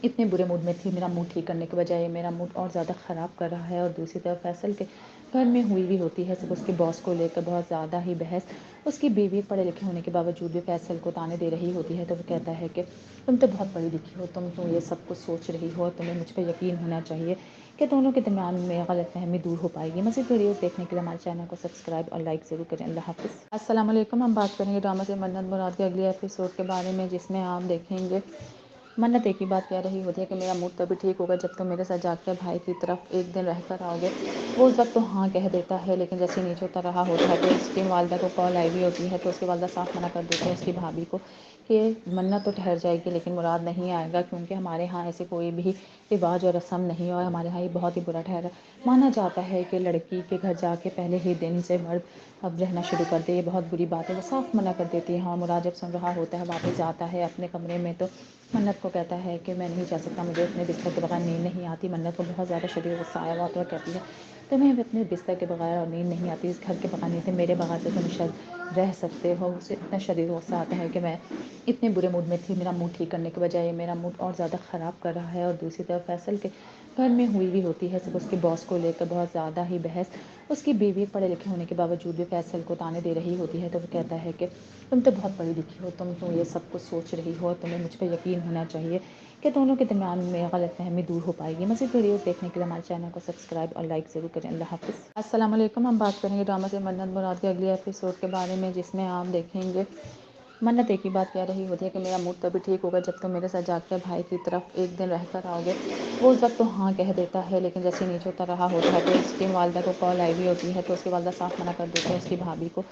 اتنے برے موڈ میں تھی، میرا موڈ ٹھیک کرنے کے بجائے میرا موڈ اور زیادہ خراب کر رہا ہے۔ اور دوسری طرف فیصل کے گھر میں ہوئی بھی ہوتی ہے سب اس کے باس کو لے کر بہت زیادہ ہی بحث۔ اس کی بیوی پڑھے لکھے ہونے کے باوجود بھی فیصل کو تانے دے رہی ہوتی ہے تو وہ کہتا ہے کہ تم تو بہت پڑھی لکھی ہو، تم کیوں یہ سب کچھ سوچ رہی ہو، تمہیں مجھ پہ یقین ہونا چاہیے کہ دونوں کے درمیان میں غلط فہمی دور ہو پائے گی۔ مزید ویڈیوز دیکھنے کے لیے ہمارے چینل کو سبسکرائب اور لائک ضرور کریں۔ اللہ حافظ۔ السلام علیکم، ہم بات کریں گے ڈرامہ سے منت مراد کے اگلی ایپیسوڈ کے بارے میں، جس میں آپ دیکھیں گے منت ایک ہی بات کہہ رہی ہوتی ہے کہ میرا موڈ تبھی ٹھیک ہوگا جب تم میرے ساتھ جا کر بھائی کی طرف ایک دن رہ کر آؤ گے۔ وہ اس وقت تو ہاں کہہ دیتا ہے، لیکن جیسے نیچے اتر رہا ہوتا ہے تو اس کی والدہ کو کال آئی ہوئی ہوتی ہے تو اس کی والدہ صاف منع کر دیتی ہے اس کی بھابھی کو کہ منت تو ٹھہر جائے گی لیکن مراد نہیں آئے گا، کیونکہ ہمارے ہاں ایسے کوئی بھی رواج اور رسم نہیں ہے اور ہمارے ہاں یہ بہت ہی برا ٹھہرا مانا جاتا ہے کہ لڑکی کے گھر جا کے پہلے ہی دن سے مرد اب رہنا شروع کر دے، یہ بہت بری بات ہے۔ وہ صاف منع کر دیتی ہے۔ ہاں، مراد جب سن رہا ہوتا ہے واپس جاتا ہے اپنے کمرے میں تو منت کو کہتا ہے کہ میں نہیں جا سکتا، مجھے اپنے بستر کے بغیر نیند نہیں آتی۔ منت کو بہت زیادہ شدید غصہ آیا ہوا تو وہ کہتی ہے تمہیں اپنے بستر کے بغیر اور نیند نہیں آتی، اس گھر کے بغیر نیند، میرے بغیر تو تم شاید رہ سکتے ہو۔ اسے اتنا شدید غصہ آتا ہے کہ میں اتنے برے موڈ میں تھی، میرا موڈ ٹھیک کرنے کے بجائے میرا موڈ اور زیادہ خراب کر رہا ہے۔ اور دوسری طرف فیصل کے घर में हुई भी होती है, सिर्फ उसके बॉस को लेकर बहुत ज़्यादा ही बहस। उसकी बीवी पढ़े लिखे होने के बावजूद भी फैसल को ताने दे रही होती है, तो वो कहता है कि तुम तो बहुत पढ़ी लिखी हो, तुम क्यों ये सब कुछ सोच रही हो, तुम्हें मुझ पर यकीन होना चाहिए कि दोनों के दरमियान में गलतफहमी दूर हो पाएगी। मज़ीद वीडियोस देखने के लिए हमारे चैनल को सब्सक्राइब और लाइक ज़रूर करें। अल्लाह हाफ़िज़। अस्सलाम वालेकुम। हम बात करेंगे ड्रामा से मन्नत मुराद के अगले एपिसोड के बारे में, जिसमें आप देखेंगे मन्नत एक ही बात कह रही होती है कि मेरा मूड तभी ठीक होगा जब तुम मेरे साथ जाकर भाई की तरफ एक दिन रह कर आओगे। वो उस वक्त तो हाँ कह देता है, लेकिन जैसे नीचे उतर रहा होता है तो उसकी वालदा को कॉल आई हुई होती है, तो उसकी वालदा साफ मना कर देती है उसकी भाभी को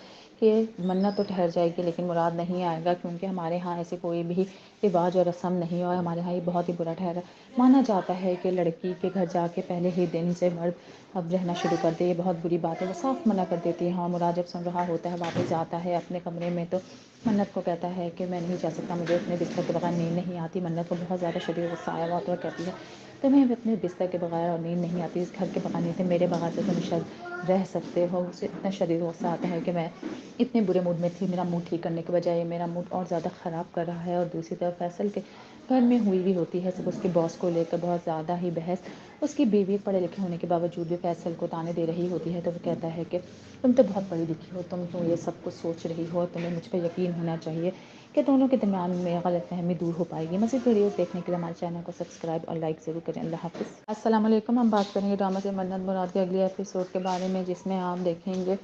कि मन्नत तो ठहर जाएगी लेकिन मुराद नहीं आएगा, क्योंकि हमारे यहाँ ऐसे कोई भी रिवाज और रस्म नहीं और हमारे यहाँ ये बहुत ही बुरा ठहरा। माना जाता है कि लड़की के घर जाके पहले ही दिन से मर्द अब रहना शुरू कर दे, ये बहुत बुरी बात है। वो साफ मना कर देती है। हाँ, मुराद जब सुन रहा होता है वापस जाता है अपने कमरे में, तो मन्नत को कहता है कि मैं नहीं जा सकता, मुझे अपने बिस्तर के बगैर नींद नहीं आती। मन्नत को बहुत ज़्यादा शदीद गुस्सा आया हुआ तो कहती है तुम्हें भी अपने बिस्तर के बगैर और नींद नहीं आती, इस घर के बगैर नहीं थे, मेरे बगैर से तुम शायद रह सकते हो। उसे इतना शदीद गुस्सा आता है कि मैं इतने बुरे मूड में थी, मेरा मूड ठीक करने के बजाय मेरा मूड और ज़्यादा ख़राब कर रहा है। और दूसरी तरफ फैसल के घर में हुई भी होती है, सिर्फ उसके बॉस को लेकर बहुत ज़्यादा ही बहस। उसकी बीवी पढ़े लिखे होने के बावजूद भी फैसल को ताने दे रही होती है, तो वो कहता है कि तुम तो बहुत पढ़ी लिखी हो, तुम क्यों ये सब कुछ सोच रही हो, तुम्हें मुझ पर यकीन होना चाहिए कि दोनों के दरमियान में गलतफहमी दूर हो पाएगी। मज़ीद वीडियोस देखने के लिए हमारे चैनल को सब्सक्राइब और लाइक ज़रूर करें। अल्लाह हाफ़िज़। अस्सलाम वालेकुम। हम बात करेंगे ड्रामा से मन्नत मुराद के अगले एपिसोड के बारे में, जिसमें आप देखेंगे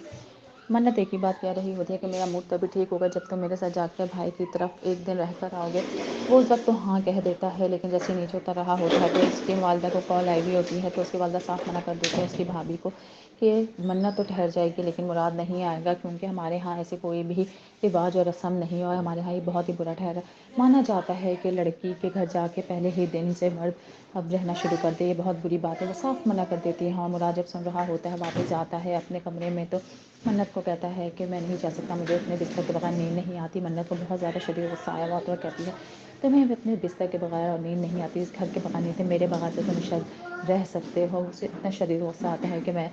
मन्नत एक ही बात कह रही होती है कि मेरा मूड तभी ठीक होगा जब तुम मेरे साथ जाकर भाई की तरफ एक दिन रह कर आओगे। वो उस वक्त तो हाँ कह देता है, लेकिन जैसे नीचे उतर रहा होता है तो उसकी वालदा को कॉल आई हुई होती है, तो उसकी वालदा साफ मना कर देती है उसकी भाभी को कि मन्नत तो ठहर जाएगी लेकिन मुराद नहीं आएगा, क्योंकि हमारे यहाँ ऐसे कोई भी रिवाज और रस्म नहीं और हमारे यहाँ ये बहुत ही बुरा ठहरा। माना जाता है कि लड़की के घर जाके पहले ही दिन से मर्द अब रहना शुरू कर दे, ये बहुत बुरी बात है। वो साफ मना कर देती है। हाँ, मुराद जब सुन रहा होता है वापस जाता है अपने कमरे में, तो मन्नत को कहता है कि मैं नहीं जा सकता, मुझे अपने बिस्तर के बगैर नींद नहीं आती। मन्नत को बहुत ज़्यादा शदीद गुस्सा आया हुआ तो कहती है तुम्हें भी अपने बिस्तर के बगैर और नींद नहीं आती, इस घर के बगैर नहीं थे, मेरे बगैर से तुम शायद रह सकते हो। उसे इतना शदीद गुस्सा आता है कि मैं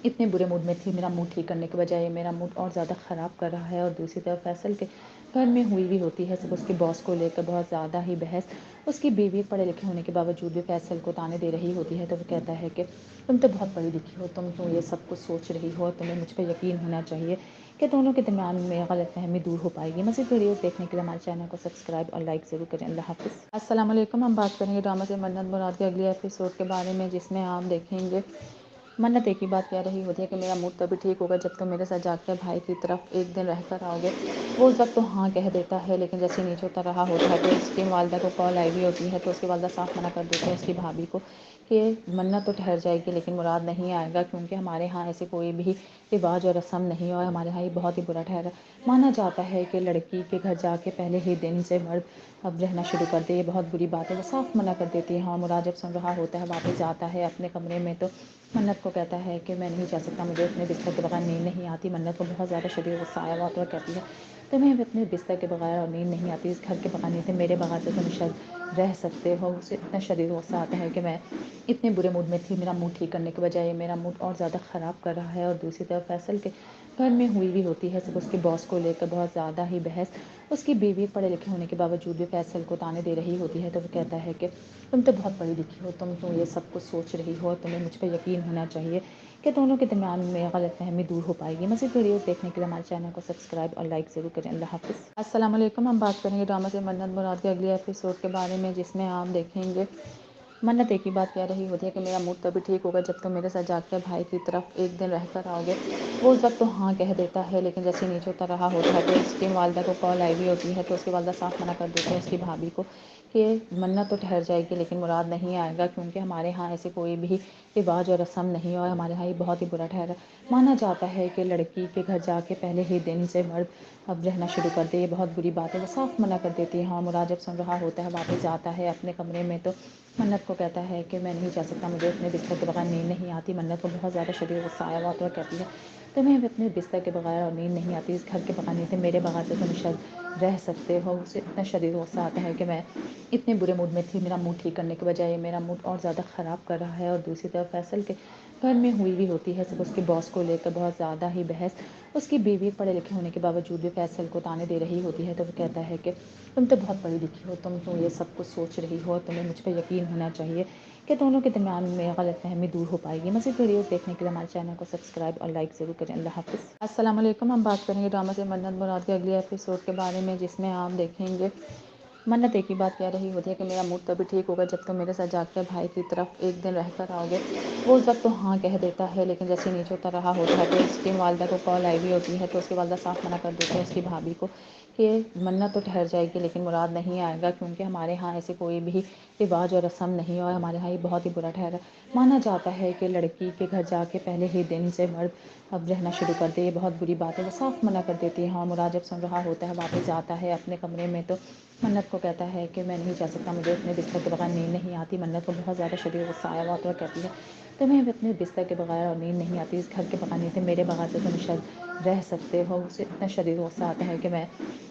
इतने बुरे मूड में थी, मेरा मूड ठीक करने के बजाय मेरा मूड और ज़्यादा ख़राब कर रहा है। और दूसरी तरफ फैसल के घर में हुई भी होती है, सिर्फ उसके बॉस को लेकर बहुत ज़्यादा ही बहस। उसकी बीवी पढ़े लिखे होने के बावजूद भी फैसल को ताने दे रही होती है, तो वो कहता है कि तुम तो बहुत पढ़ी लिखी हो, तुम क्यों ये सब कुछ सोच रही हो, तुम्हें मुझ पर यकीन होना चाहिए कि दोनों के दरमियान में गलतफहमी दूर हो पाएगी। मज़ीद वीडियोस देखने के लिए हमारे चैनल को सब्सक्राइब और लाइक ज़रूर करें। अल्लाह हाफ़िज़। अस्सलाम वालेकुम। हम बात करेंगे ड्रामा से मन्नत मुराद के अगले एपिसोड के बारे में, जिसमें आप देखेंगे मन्नत एक ही बात कह रही होती है कि मेरा मूड तभी ठीक होगा जब तुम मेरे साथ जाकर भाई की तरफ एक दिन रह कर आओगे। वो उस वक्त तो हाँ कह देता है, लेकिन जैसे नीचे उतर रहा होता है तो उसकी वालदा को कॉल आई हुई होती है, तो उसकी वालदा साफ मना कर देती है उसकी भाभी को कि मन्नत तो ठहर जाएगी लेकिन मुराद नहीं आएगा, क्योंकि हमारे यहाँ ऐसे कोई भी रिवाज और रस्म नहीं और हमारे यहाँ ये बहुत ही बुरा ठहरा। माना जाता है कि लड़की के घर जाके पहले ही दिन से मर्द अब रहना शुरू कर दे, ये बहुत बुरी बात है। वो साफ मना कर देती है। हाँ, मुराद जब सुन रहा होता है वापस जाता है अपने कमरे में, तो मन्नत को कहता है कि मैं नहीं जा सकता, मुझे अपने बिस्तर के बगैर नींद नहीं आती। मन्नत को बहुत ज़्यादा शदीद गुस्सा आया हुआ तो कहती है तुम्हें भी अपने बिस्तर के बगैर और नींद नहीं आती, इस घर के बगैर नहीं थे, मेरे बगैर से तुम शायद रह सकते हो। उसे इतना शदीद गुस्सा आता है कि मैं इतने बुरे मूड में थी, मेरा मूड ठीक करने के बजाय मेरा मूड और ज़्यादा ख़राब कर रहा है। और दूसरी तरफ फैसल के घर में हुई भी होती है, सिर्फ उसके बॉस को लेकर बहुत ज़्यादा ही बहस। उसकी बीवी पढ़े लिखे होने के बावजूद भी फैसल को ताने दे रही होती है, तो वो कहता है कि तुम तो बहुत पढ़ी लिखी हो, तुम क्यों ये सब कुछ सोच रही हो, तुम्हें मुझ पर यकीन होना चाहिए कि दोनों के दरमियान में गलतफहमी दूर हो पाएगी। मज़ीद वीडियोस देखने के लिए हमारे चैनल को सब्सक्राइब और लाइक ज़रूर करें। अल्लाह हाफ़िज़। अस्सलाम वालेकुम। हम बात करेंगे ड्रामा से मन्नत मुराद के अगले एपिसोड के बारे में, जिसमें आप देखेंगे मन्नत एक ही बात कह रही होती है कि मेरा मूड तभी ठीक होगा जब तुम मेरे साथ जाकर भाई की तरफ एक दिन रह कर आओगे। वो उस वक्त तो हाँ कह देता है, लेकिन जैसे नीचे उतर रहा होता है तो उसकी वालदा को कॉल आई हुई होती है, तो उसकी वालदा साफ मना कर देती है उसकी भाभी को कि मन्नत तो ठहर जाएगी लेकिन मुराद नहीं आएगा, क्योंकि हमारे यहाँ ऐसे कोई भी रिवाज और रस्म नहीं और हमारे यहाँ ये बहुत ही बुरा ठहरा। माना जाता है कि लड़की के घर जाके पहले ही दिन से मर्द अब रहना शुरू कर दे, ये बहुत बुरी बात है। वो साफ मना कर देती है। हाँ, मुराद जब सुन रहा होता है वापस जाता है अपने कमरे में, तो मन्नत को कहता है कि मैं नहीं जा सकता, मुझे अपने बिस्तर के बगैर नींद नहीं आती। मन्नत को बहुत ज़्यादा शदीद गुस्सा आया हुआ तो कहती है तुम्हें भी अपने बिस्तर के बगैर और नींद नहीं आती, इस घर के बगैर नहीं थे, मेरे बगैर से तुम शायद रह सकते हो। उसे इतना शदीद गुस्सा आता है कि मैं इतने बुरे मूड में थी, मेरा मूड ठीक करने के बजाय मेरा मूड और ज़्यादा ख़राब कर रहा है। और दूसरी तरफ फैसल के घर में हुई भी होती है, सब उसके बॉस को लेकर बहुत ज़्यादा ही बहस। उसकी बीवी पढ़े लिखे होने के बावजूद भी फैसल को ताने दे रही होती है, तो वो कहता है कि तुम तो बहुत पढ़ी लिखी हो, तुम क्यों ये सब कुछ सोच रही हो, तुम्हें मुझ पर यकीन होना चाहिए कि दोनों के दरमियान में गलतफहमी दूर हो पाएगी। मज़ीद वीडियोस देखने के लिए हमारे चैनल को सब्सक्राइब और लाइक ज़रूर करें। अल्लाह हाफ़िज़। अस्सलाम वालेकुम। हम बात करेंगे ड्रामा से मन्नत मुराद के अगले एपिसोड के बारे में, जिसमें आप देखेंगे मन्नत एक ही बात कह रही होती है कि मेरा मूड तभी ठीक होगा जब तुम मेरे साथ जाकर भाई की तरफ एक दिन रह कर आओगे। वो उस वक्त तो हाँ कह देता है, लेकिन जैसे नीचे उतर रहा होता है तो उसकी वालदा को कॉल आई हुई होती है, तो उसकी वालदा साफ मना कर देती है उसकी भाभी को कि मन्नत तो ठहर जाएगी लेकिन मुराद नहीं आएगा, क्योंकि हमारे यहाँ ऐसे कोई भी रिवाज और रस्म नहीं है और हमारे यहाँ ये बहुत ही बुरा ठहरा। माना जाता है कि लड़की के घर जाके पहले ही दिन से मर्द अब रहना शुरू कर दे, ये बहुत बुरी बात है। वो साफ मना कर देती है। हाँ, मुराद जब सुन रहा होता है वापस जाता है अपने कमरे में, तो मन्नत को कहता है कि मैं नहीं जा सकता, मुझे अपने बिस्तर के बगैर नींद नहीं आती। मन्नत को बहुत ज़्यादा शदीद गुस्सा आया हुआ तो कहती है तुम्हें अपने बिस्तर के बगैर और नींद नहीं आती, इस घर के बगैर नहीं थे, मेरे बगैर से तुम शायद रह सकते हो। उसे इतना शदीद गुस्सा आता है कि मैं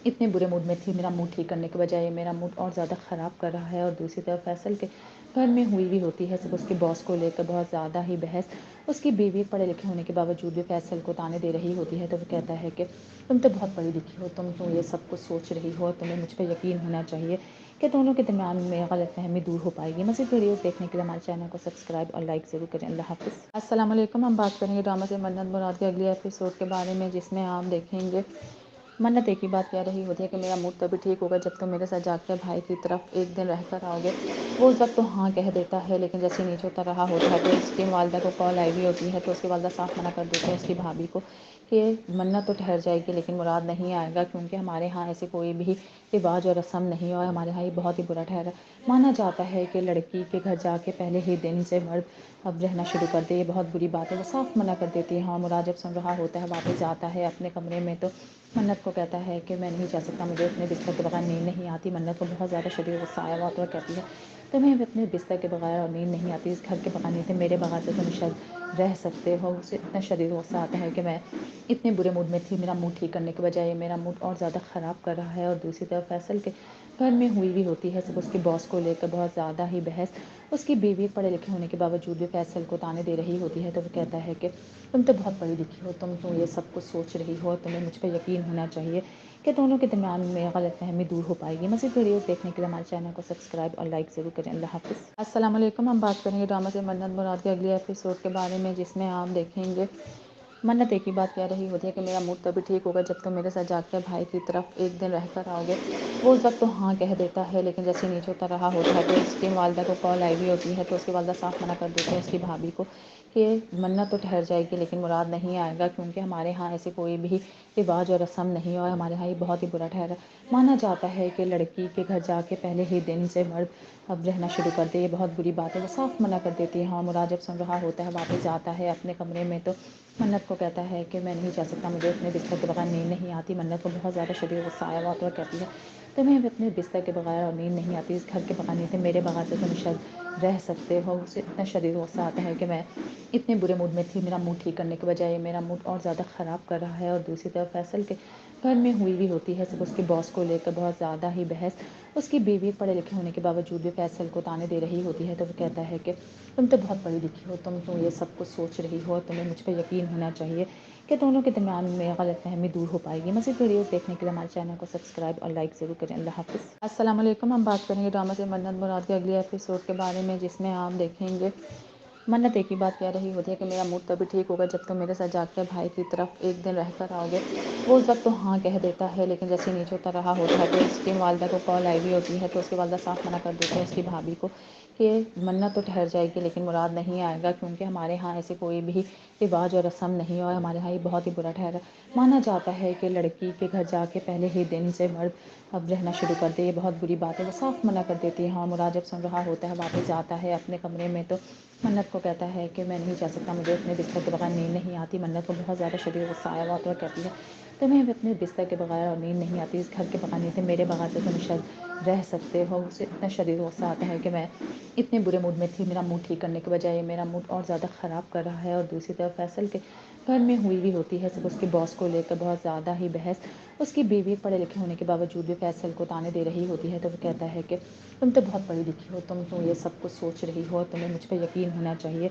इतने बुरे मूड में थी, मेरा मूड ठीक करने के बजाय मेरा मूड और ज़्यादा ख़राब कर रहा है। और दूसरी तरफ फैसल के घर में हुई भी होती है, सब उसके बॉस को लेकर बहुत ज़्यादा ही बहस। उसकी बीवी पढ़े लिखे होने के बावजूद भी फैसल को ताने दे रही होती है, तो वो कहता है कि तुम तो बहुत पढ़ी लिखी हो, तुम क्यों ये सब कुछ सोच रही हो, तुम्हें मुझ पर यकीन होना चाहिए कि दोनों के दरमियान में गलतफहमी दूर हो पाएगी। मज़ीद वीडियोस देखने के लिए हमारे चैनल को सब्सक्राइब और लाइक ज़रूर करें। अल्लाह हाफ़िज़। अस्सलाम वालेकुम। हम बात करेंगे ड्रामा से मन्नत मुराद के अगले एपिसोड के बारे में, जिसमें आप देखेंगे मन्नत एक ही बात कह रही होती है कि मेरा मूड तभी ठीक होगा जब तुम मेरे साथ जाकर भाई की तरफ एक दिन रह कर आओगे। वो उस वक्त तो हाँ कह देता है, लेकिन जैसे नीचे उतर रहा होता है तो उसकी वालदा को कॉल आई हुई होती है, तो उसकी वालदा साफ मना कर देती है उसकी भाभी को कि मन्नत तो ठहर जाएगी लेकिन मुराद नहीं आएगा, क्योंकि हमारे यहाँ ऐसे कोई भी रिवाज और रस्म नहीं है और हमारे यहाँ ये बहुत ही बुरा ठहरा। माना जाता है कि लड़की के घर जाके पहले ही दिन से मर्द अब रहना शुरू कर दे, ये बहुत बुरी बात है। वो साफ मना कर देती है। हाँ, मुराद जब सुन रहा होता है वापस जाता है अपने कमरे में, तो मन्नत को कहता है कि मैं नहीं जा सकता, मुझे अपने बिस्तर के बगैर नींद नहीं आती। मन्नत को बहुत ज़्यादा शदीद गुस्सा आया हुआ तो कहती है तुम्हें अपने बिस्तर के बगैर और नींद नहीं आती, इस घर के बगैर नहीं थे, मेरे बगैर से तुम शायद रह सकते हो। उसे इतना शदीद गुस्सा आता है कि मैं इतने बुरे मूड में थी, मेरा मूड ठीक करने के बजाय मेरा मूड और ज़्यादा ख़राब कर रहा है। और दूसरी तरफ फैसल के घर में हुई भी होती है, सब उसके बॉस को लेकर बहुत ज़्यादा ही बहस। उसकी बीवी पढ़े लिखे होने के बावजूद भी फैसल को ताने दे रही होती है, तो वो कहता है कि तुम तो बहुत पढ़ी लिखी हो, तुम क्यों ये सब कुछ सोच रही हो, तुम्हें मुझ पर यकीन होना चाहिए कि दोनों के दरमियान में गलतफहमी दूर हो पाएगी। मज़ीद वीडियोस देखने के लिए हमारे चैनल को सब्सक्राइब और लाइक ज़रूर करें। अल्लाह हाफ़िज़। अस्सलाम वालेकुम। हम बात करेंगे ड्रामा से मन्नत मुराद के अगले एपिसोड के बारे में, जिसमें आप देखेंगे मन्नत एक ही बात कह रही होती है कि मेरा मूड तभी ठीक होगा जब तुम मेरे साथ जाकर भाई की तरफ एक दिन रह कर आओगे। वो उस वक्त तो हाँ कह देता है, लेकिन जैसे नीचे उतर रहा होता है तो उसकी वालदा को कॉल आई हुई होती है, तो उसकी वालदा साफ मना कर देती है उसकी भाभी को कि मन्नत तो ठहर जाएगी लेकिन मुराद नहीं आएगा, क्योंकि हमारे यहाँ ऐसे कोई भी रिवाज और रस्म नहीं है और हमारे यहाँ ये बहुत ही बुरा ठहरा। माना जाता है कि लड़की के घर जाके पहले ही दिन से मर्द अब रहना शुरू कर दे, ये बहुत बुरी बात है। वो साफ मना कर देती है। हाँ, मुराद जब सुन रहा होता है वापस जाता है अपने कमरे में, तो मन्नत को कहता है कि मैं नहीं जा सकता, मुझे अपने बिस्तर के बगैर नींद नहीं आती। मन्नत को बहुत ज़्यादा शदीद गुस्सा आया हुआ तो कहती है तुम्हें अपने बिस्तर के बगैर और नींद नहीं आती, इस घर के बगैर नहीं थे, मेरे बगैर से तुम शायद रह सकते हो। उसे इतना शदीद गुस्सा आता है कि मैं इतने बुरे मूड में थी, मेरा मूड ठीक करने के बजाय मेरा मूड और ज़्यादा ख़राब कर रहा है। और दूसरी तरफ फैसल के घर में हुई भी होती है, सब उसके बॉस को लेकर बहुत ज़्यादा ही बहस। उसकी बीवी पढ़े लिखे होने के बावजूद भी फैसल को ताने दे रही होती है, तो वो कहता है कि तुम तो बहुत पढ़ी लिखी हो, तुम क्यों ये सब कुछ सोच रही हो, तुम्हें मुझ पर यकीन होना चाहिए कि दोनों के दरमियान में गलतफहमी दूर हो पाएगी। मज़ीद वीडियोस देखने के लिए हमारे चैनल को सब्सक्राइब और लाइक ज़रूर करें। अल्लाह हाफ़िज़। अस्सलाम वालेकुम। हम बात करेंगे ड्रामा से मन्नत मुराद के अगले एपिसोड के बारे में, जिसमें आप देखेंगे मन्नत एक ही बात कह रही होती है कि मेरा मूड तभी ठीक होगा जब तुम मेरे साथ जाकर भाई की तरफ एक दिन रह कर आओगे। वो उस वक्त तो हाँ कह देता है, लेकिन जैसे नीचे उतर रहा होता है तो उसकी वालदा को कॉल आई हुई होती है, तो उसकी वालदा साफ मना कर देती है उसकी भाभी को कि मन्नत तो ठहर जाएगी लेकिन मुराद नहीं आएगा, क्योंकि हमारे यहाँ ऐसे कोई भी रिवाज और रस्म नहीं है और हमारे यहाँ ये बहुत ही बुरा ठहरा। माना जाता है कि लड़की के घर जाके पहले ही दिन से मर्द अब रहना शुरू कर दे, ये बहुत बुरी बात है। वो साफ मना कर देती है। हाँ, मुराद जब सुन रहा होता है वापस जाता है अपने कमरे में, तो मन्नत को कहता है कि मैं नहीं जा सकता, मुझे अपने बिस्तर के बगैर नींद नहीं आती। मन्नत को बहुत ज़्यादा शदीद गुस्सा आया हुआ तो कहती है तुम्हें अपने बिस्तर के बगैर और नींद नहीं आती, इस घर के बगैर नहीं थे, मेरे बगैर से तुम शायद रह सकते हो। उसे इतना शदीद गुस्सा आता है कि मैं इतने बुरे मूड में थी, मेरा मूड ठीक करने के बजाय मेरा मूड और ज़्यादा ख़राब कर रहा है। और दूसरी तरफ फैसल के घर में हुई भी होती है, सब उसके बॉस को लेकर बहुत ज़्यादा ही बहस। उसकी बीवी पढ़े लिखे होने के बावजूद भी फैसल को ताने दे रही होती है, तो वो कहता है कि तुम तो बहुत पढ़ी लिखी हो, तुम क्यों ये सब कुछ सोच रही हो, तुम्हें मुझ पर यकीन होना चाहिए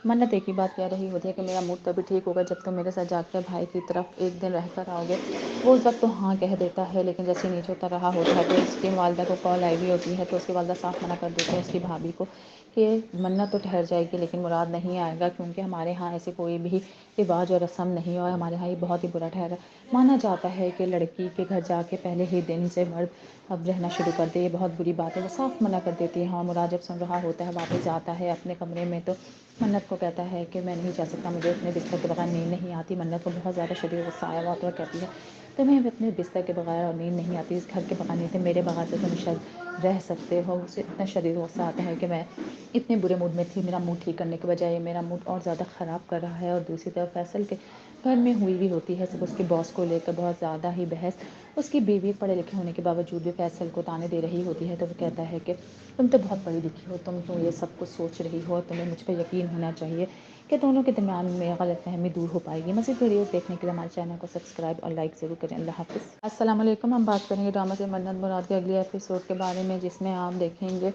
मन्नत एक ही बात कह रही होती है कि मेरा मूड तभी ठीक होगा जब तुम मेरे साथ जाकर भाई की तरफ एक दिन रह कर आओगे। वो उस वक्त तो हाँ कह देता है, लेकिन जैसे ही नीचे उतर रहा होता है तो उसकी वालदा को कॉल आई हुई होती है, तो उसकी वालदा साफ मना कर देती है उसकी भाभी को कि मन्नत तो ठहर जाएगी लेकिन मुराद नहीं आएगा, क्योंकि हमारे यहाँ ऐसे कोई भी रिवाज और रस्म नहीं है और हमारे यहाँ ये बहुत ही बुरा ठहरा माना जाता है कि लड़की के घर जाके पहले ही दिन से मर्द अब रहना शुरू कर दे, ये बहुत बुरी बात है। वो साफ मना कर देती है। हाँ, मुराद जब सुन रहा होता है वापस जाता है अपने कमरे में तो मन्नत को कहता है कि मैं नहीं जा सकता, मुझे अपने बिस्तर के बगैर नींद नहीं आती। मन्नत को बहुत ज़्यादा शदीद गुस्सा आया हुआ तो कहती है तुम्हें अपने बिस्तर के बगैर और नींद नहीं आती, इस घर के बगैर नींद, मेरे बगैर तो तुम शायद रह सकते हो। उसे इतना शदीद गुस्सा आता है कि मैं इतने बुरे मूड में थी, मेरा मूड ठीक करने के बजाय मेरा मूड और ज़्यादा ख़राब कर रहा है। और दूसरी तरफ फैसल के घर में हुई भी होती है सब उसके बॉस को लेकर बहुत ज़्यादा ही बहस। उसकी बीवी पढ़े लिखे होने के बावजूद भी फैसल को ताने दे रही होती है, तो वो कहता है कि तुम तो बहुत पढ़ी लिखी हो, तुम तो ये सब कुछ सोच रही हो, तुम्हें मुझ पर यकीन होना चाहिए कि दोनों के दरमियान में गलतफहमी दूर हो पाएगी। मज़ीद वीडियोस देखने के लिए हमारे चैनल को सब्सक्राइब और लाइक ज़रूर करें। अल्लाह हाफ़िज़। अस्सलाम वालेकुम। हम बात करेंगे ड्रामा से मन्नत मुराद के अगले एपिसोड के बारे में, जिसमें आप देखेंगे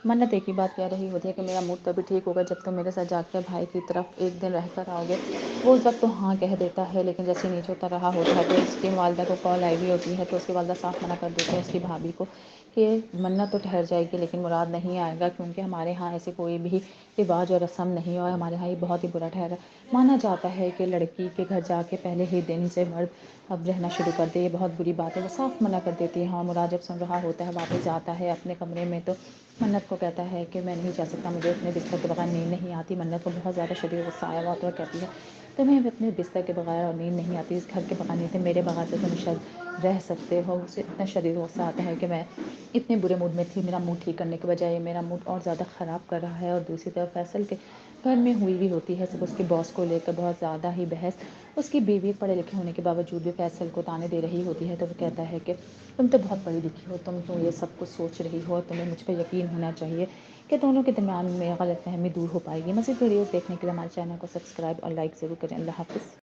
मन्नत एक ही बात कह रही होती है कि मेरा मूड तभी ठीक होगा जब तुम मेरे साथ जाकर भाई की तरफ एक दिन रह कर आओगे। वो उस वक्त तो हाँ कह देता है, लेकिन जैसे नीचे उतर रहा होता है तो उसकी वालदा को कॉल आई हुई होती है, तो उसकी वालदा साफ मना कर देती है उसकी भाभी को कि मन्नत तो ठहर जाएगी लेकिन मुराद नहीं आएगा, क्योंकि हमारे यहाँ ऐसे कोई भी रिवाज और रस्म नहीं है और हमारे यहाँ ये बहुत ही बुरा ठहरा माना जाता है कि लड़की के घर जाके पहले ही दिन से मर्द अब रहना शुरू कर दे, ये बहुत बुरी बात है। वो साफ मना कर देती है। हाँ, मुराद जब सुन रहा होता है वापस जाता है अपने कमरे में तो मन्नत को कहता है कि मैं नहीं जा सकता, मुझे अपने बिस्तर के बगैर नींद नहीं आती। मन्नत को बहुत ज़्यादा शदीद गुस्सा आया हुआ तो कहती है तुम्हें अपने बिस्तर के बगैर और नींद नहीं आती, इस घर के बगैर नहीं, मेरे बगैर से तुम शायद रह सकते हो। उसे इतना शदीद गुस्सा आता है कि मैं इतने बुरे मूड में थी, मेरा मूड ठीक करने के बजाय मेरा मूड और ज़्यादा ख़राब कर रहा है। और दूसरी तरफ फैसल के घर में हुई भी होती है सिर्फ उसके बॉस को लेकर बहुत ज़्यादा ही बहस। उसकी बीवी पढ़े लिखे होने के बावजूद भी फैसल को ताने दे रही होती है, तो वो कहता है कि तुम तो बहुत पढ़ी लिखी हो, तुम क्यों ये सब कुछ सोच रही हो, तुम्हें मुझ पर यकीन होना चाहिए कि दोनों के दरमियान में गलतफहमी दूर हो पाएगी। मज़ीद वीडियोज़ देखने के लिए हमारे चैनल को सब्सक्राइब और लाइक ज़रूर करें। अल्लाह हाफ़िज़।